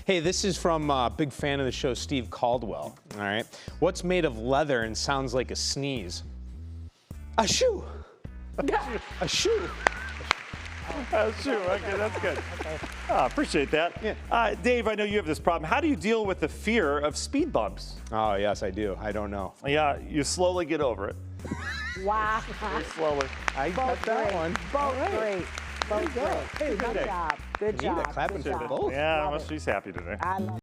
Hey, this is from a big fan of the show, Steve Caldwell. All right. What's made of leather and sounds like a sneeze? A shoe. A shoe. Shoe. Okay, that's good. Okay. Appreciate that. Yeah. Dave, I know you have this problem. How do you deal with the fear of speed bumps? Oh, yes, I do. I don't know. Yeah, you slowly get over it. Wow. Very slowly. I got that one. Both great. Both great. Hey, Good job. Good Anita job. clapping Good for job. both. Yeah, Love well, she's happy today. I love